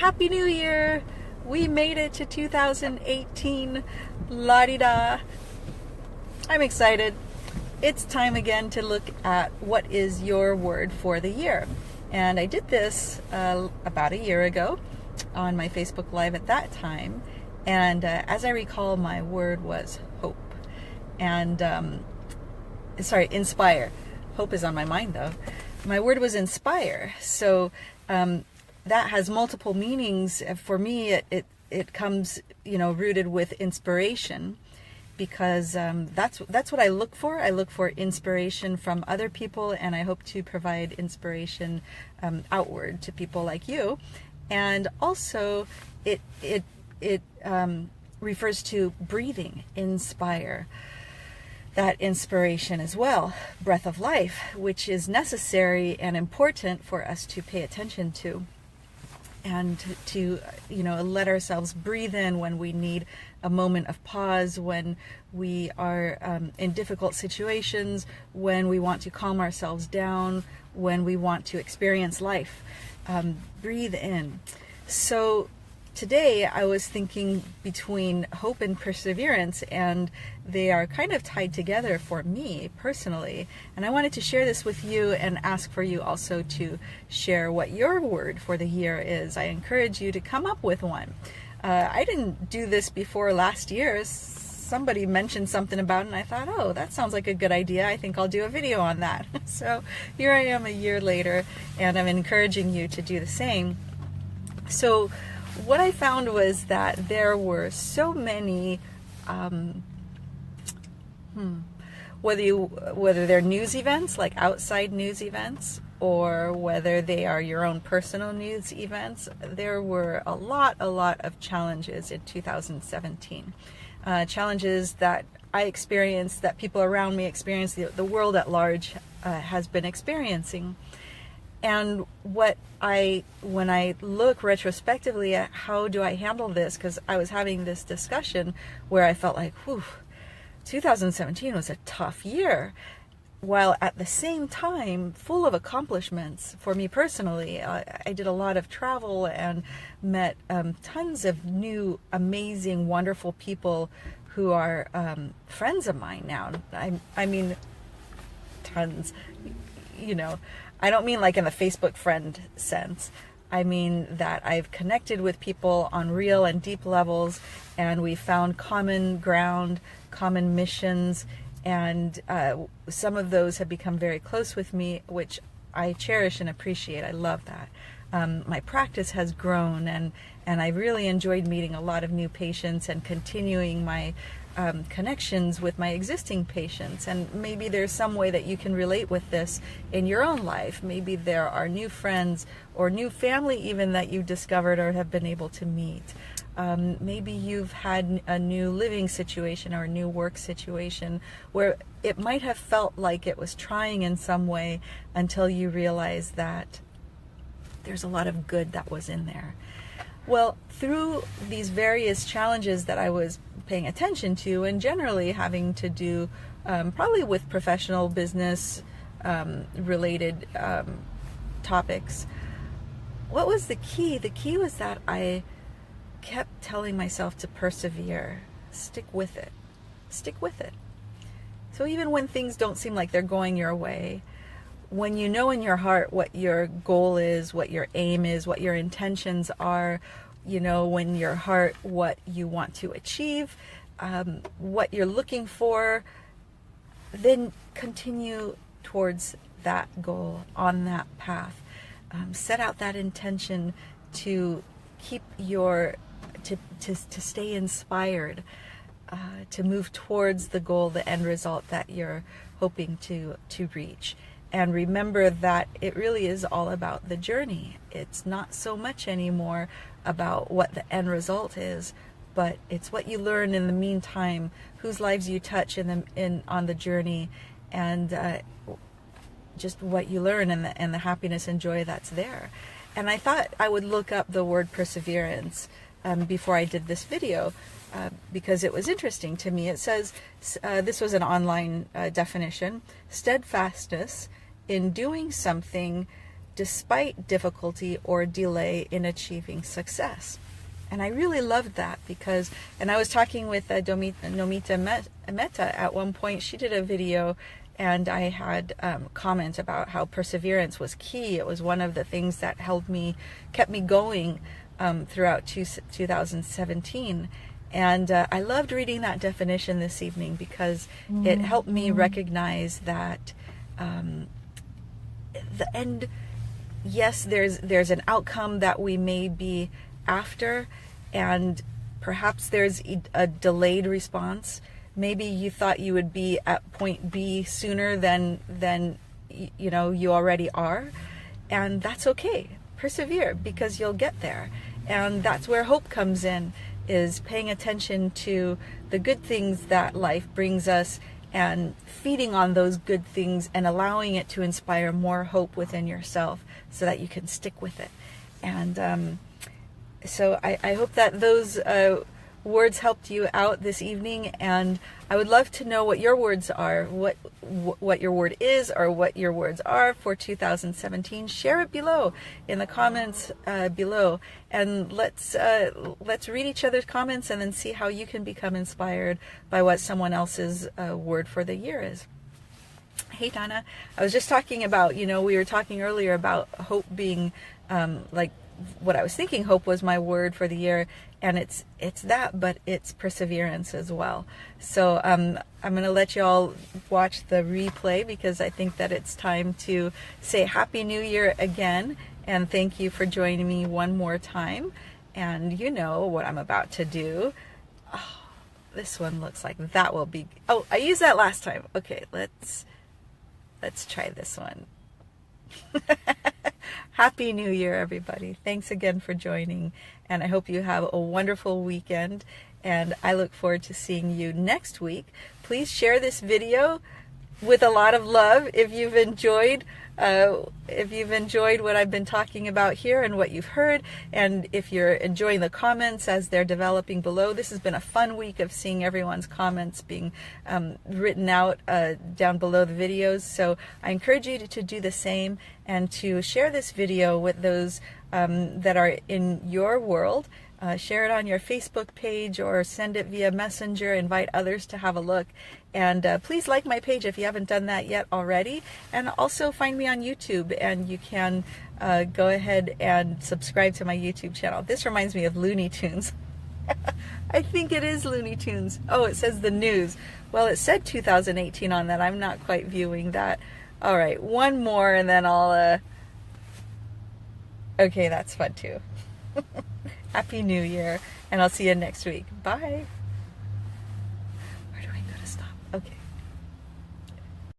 Happy New Year! We made it to 2018. La-di-da. I'm excited. It's time again to look at what is your word for the year. And I did this about a year ago on my Facebook Live at that time. And as I recall, my word was hope. And, inspire. Hope is on my mind though. My word was inspire. So that has multiple meanings. For me, it comes, rooted with inspiration, because that's what I look for. I look for inspiration from other people, and I hope to provide inspiration outward to people like you. And also, it refers to breathing, inspire. That inspiration as well, breath of life, which is necessary and important for us to pay attention to, and to let ourselves breathe in when we need a moment of pause, when we are in difficult situations, when we want to calm ourselves down, when we want to experience life. Breathe in. So today I was thinking between hope and perseverance, and they are kind of tied together for me personally. And I wanted to share this with you and ask for you also to share what your word for the year is. I encourage you to come up with one. I didn't do this before last year. Somebody mentioned something about it, and I thought, oh, that sounds like a good idea. I think I'll do a video on that. So here I am a year later, and I'm encouraging you to do the same. So what I found was that there were so many, whether they're news events, like outside news events, or whether they are your own personal news events, there were a lot of challenges in 2017. Challenges that I experienced, that people around me experienced, the world at large has been experiencing. And when I look retrospectively at how do I handle this, because I was having this discussion where I felt like, 2017 was a tough year, while at the same time full of accomplishments for me personally. I did a lot of travel and met tons of new, amazing, wonderful people who are friends of mine now. I mean, tons, I don't mean like in the Facebook friend sense. I mean that I've connected with people on real and deep levels, and we found common ground, common missions, and some of those have become very close with me, which I cherish and appreciate. I love that. My practice has grown, and I really enjoyed meeting a lot of new patients and continuing my connections with my existing patients. And maybe there's some way that you can relate with this in your own life. Maybe there are new friends or new family even that you discovered or have been able to meet. Maybe you've had a new living situation or a new work situation where it might have felt like it was trying in some way until you realize that there's a lot of good that was in there. Well, through these various challenges that I was paying attention to, and generally having to do probably with professional business related topics, what was the key? The key was that I kept telling myself to persevere, stick with it. So even when things don't seem like they're going your way, when you know in your heart what your goal is, what your aim is, what your intentions are, when your heart what you want to achieve, what you're looking for, then continue towards that goal, on that path. Set out that intention to keep to stay inspired, to move towards the goal, the end result that you're hoping to reach. And remember that it really is all about the journey. It's not so much anymore about what the end result is, but it's what you learn in the meantime, whose lives you touch on the journey, and just what you learn, and the happiness and joy that's there. And I thought I would look up the word perseverance before I did this video, because it was interesting to me. It says, this was an online definition: steadfastness in doing something despite difficulty or delay in achieving success. And I really loved that because, and I was talking with Nomita Mehta at one point. She did a video, and I had comment about how perseverance was key. It was one of the things that kept me going throughout 2017. And I loved reading that definition this evening because it helped me recognize that the end, yes, there's an outcome that we may be after, and perhaps there's a delayed response. Maybe you thought you would be at point B sooner than you already are, and that's okay. Persevere, because you'll get there. And that's where hope comes in, is paying attention to the good things that life brings us and feeding on those good things and allowing it to inspire more hope within yourself so that you can stick with it. And so I hope that those words helped you out this evening, and I would love to know what your words are, what your word is, or what your words are for 2017. Share it below in the comments below, and let's read each other's comments and then see how you can become inspired by what someone else's word for the year is. Hey Donna, I was just talking about, we were talking earlier about hope being like what I was thinking hope was my word for the year, and it's that, but it's perseverance as well. So I'm going to let you all watch the replay because I think that it's time to say Happy New Year again, and thank you for joining me one more time. And you know what I'm about to do. Oh, this one looks like that will be, oh, I used that last time. Okay, let's try this one. Happy New Year, everybody. Thanks again for joining, and I hope you have a wonderful weekend, and I look forward to seeing you next week. Please share this video with a lot of love if you've enjoyed what I've been talking about here and what you've heard, and if you're enjoying the comments as they're developing below. This has been a fun week of seeing everyone's comments being written out down below the videos. So I encourage you to do the same and to share this video with those that are in your world. Share it on your Facebook page or send it via Messenger. Invite others to have a look. And please like my page if you haven't done that yet already. And also find me on YouTube, and you can go ahead and subscribe to my YouTube channel. This reminds me of Looney Tunes. I think it is Looney Tunes. Oh, it says the news. Well, it said 2018 on that. I'm not quite viewing that. All right, one more and then I'll... Okay, that's fun too. Happy New Year, and I'll see you next week. Bye. Where do I go to stop? Okay.